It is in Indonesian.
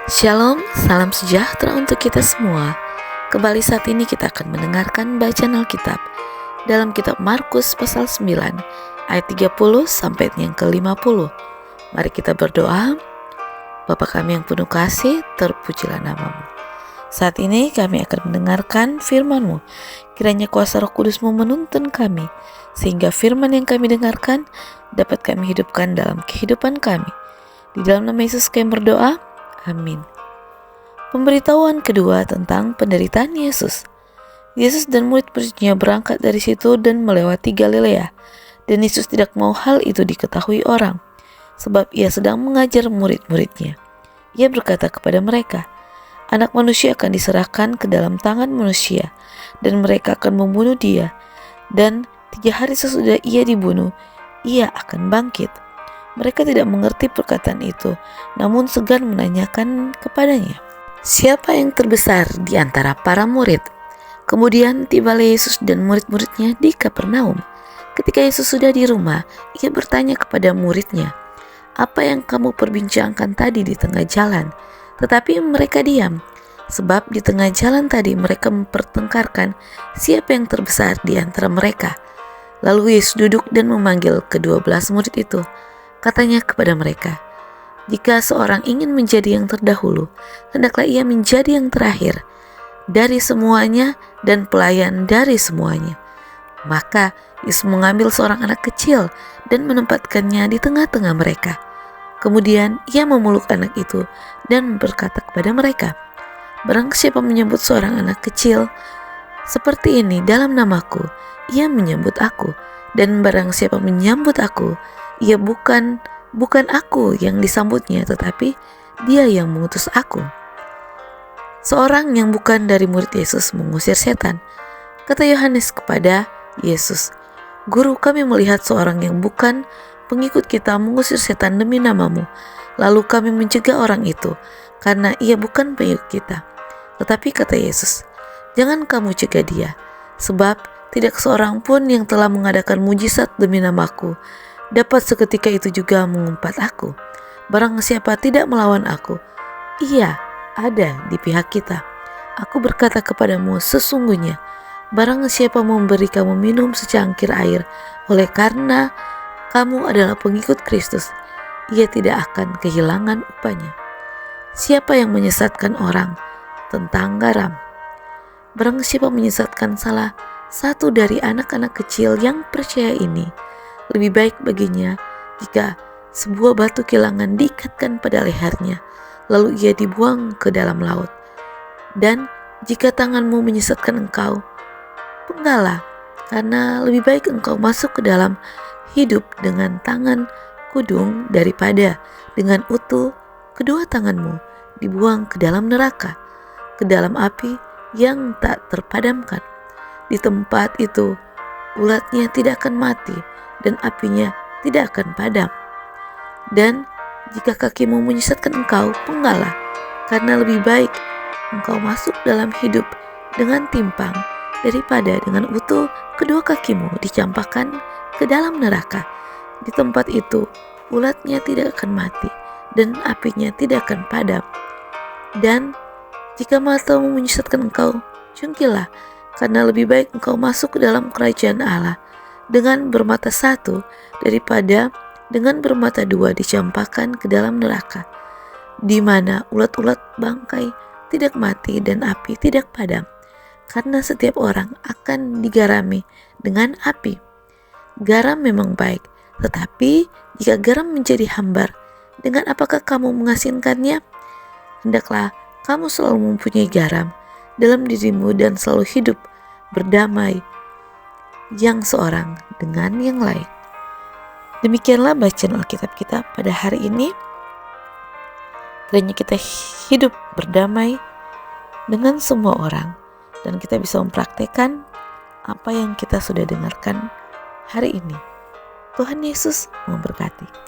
Shalom, salam sejahtera untuk kita semua. Kembali saat ini kita akan mendengarkan bacaan Alkitab dalam kitab Markus pasal 9 ayat 30 sampai yang ke-50. Mari kita berdoa. Bapa kami yang penuh kasih, terpujilah namamu. Saat ini kami akan mendengarkan firman-Mu. Kiranya kuasa Roh Kudus-Mu menuntun kami, sehingga firman yang kami dengarkan dapat kami hidupkan dalam kehidupan kami. Di dalam nama Yesus kami berdoa. Amin. Pemberitahuan kedua tentang penderitaan Yesus. Yesus dan murid-muridnya berangkat dari situ dan melewati Galilea. Dan Yesus tidak mau hal itu diketahui orang, sebab ia sedang mengajar murid-muridnya. Ia berkata kepada mereka, Anak manusia akan diserahkan ke dalam tangan manusia, dan mereka akan membunuh dia. Dan 3 hari sesudah ia dibunuh, ia akan bangkit. Mereka tidak mengerti perkataan itu, namun segan menanyakan kepadanya, siapa yang terbesar di antara para murid? Kemudian tibalah Yesus dan murid-muridnya di Kapernaum. Ketika Yesus sudah di rumah, ia bertanya kepada muridnya, apa yang kamu perbincangkan tadi di tengah jalan? Tetapi mereka diam, sebab di tengah jalan tadi mereka mempertengkarkan siapa yang terbesar di antara mereka. Lalu Yesus duduk dan memanggil ke-12 murid itu. Katanya kepada mereka, jika seorang ingin menjadi yang terdahulu, hendaklah ia menjadi yang terakhir dari semuanya dan pelayan dari semuanya. Maka Yesus mengambil seorang anak kecil dan menempatkannya di tengah-tengah mereka. Kemudian ia memeluk anak itu dan berkata kepada mereka, barang siapa menyebut seorang anak kecil seperti ini dalam namaku, ia menyambut aku. Dan barang siapa menyambut aku, ia bukan aku yang disambutnya, tetapi dia yang mengutus aku. Seorang yang bukan dari murid Yesus mengusir setan. Kata Yohanes kepada Yesus, Guru, kami melihat seorang yang bukan pengikut kita mengusir setan demi namamu. Lalu kami mencegah orang itu, karena ia bukan pengikut kita. Tetapi kata Yesus, jangan kamu cegah dia, sebab tidak seorang pun yang telah mengadakan mujizat demi namaku dapat seketika itu juga mengumpat aku. Barang siapa tidak melawan aku, ia ada di pihak kita. Aku berkata kepadamu, sesungguhnya barang siapa memberi kamu minum secangkir air oleh karena kamu adalah pengikut Kristus, ia tidak akan kehilangan upahnya. Siapa yang menyesatkan orang tentang garam? Barang siapa menyesatkan salah satu dari anak-anak kecil yang percaya ini, lebih baik baginya jika sebuah batu kilangan diikatkan pada lehernya, lalu ia dibuang ke dalam laut. Dan jika tanganmu menyesatkan engkau, penggalah, karena lebih baik engkau masuk ke dalam hidup dengan tangan kudung daripada dengan utuh kedua tanganmu dibuang ke dalam neraka, ke dalam api yang tak terpadamkan. Di tempat itu ulatnya tidak akan mati dan apinya tidak akan padam. Dan jika kakimu menyesatkan engkau, penggalah, karena lebih baik engkau masuk dalam hidup dengan timpang daripada dengan utuh kedua kakimu dicampakkan ke dalam neraka. Di tempat itu ulatnya tidak akan mati dan apinya tidak akan padam. Dan jika matamu menyesatkan engkau, jungkillah, karena lebih baik engkau masuk ke dalam kerajaan Allah dengan bermata satu daripada dengan bermata dua dicampakkan ke dalam neraka, di mana ulat-ulat bangkai tidak mati dan api tidak padam, karena setiap orang akan digarami dengan api. Garam memang baik, tetapi jika garam menjadi hambar, dengan apakah kamu mengasinkannya? Hendaklah kamu selalu mempunyai garam dalam dirimu dan selalu hidup berdamai yang seorang dengan yang lain. Demikianlah bacaan Alkitab kita pada hari ini. Kiranya kita hidup berdamai dengan semua orang dan kita bisa mempraktekkan apa yang kita sudah dengarkan hari ini. Tuhan Yesus memberkati.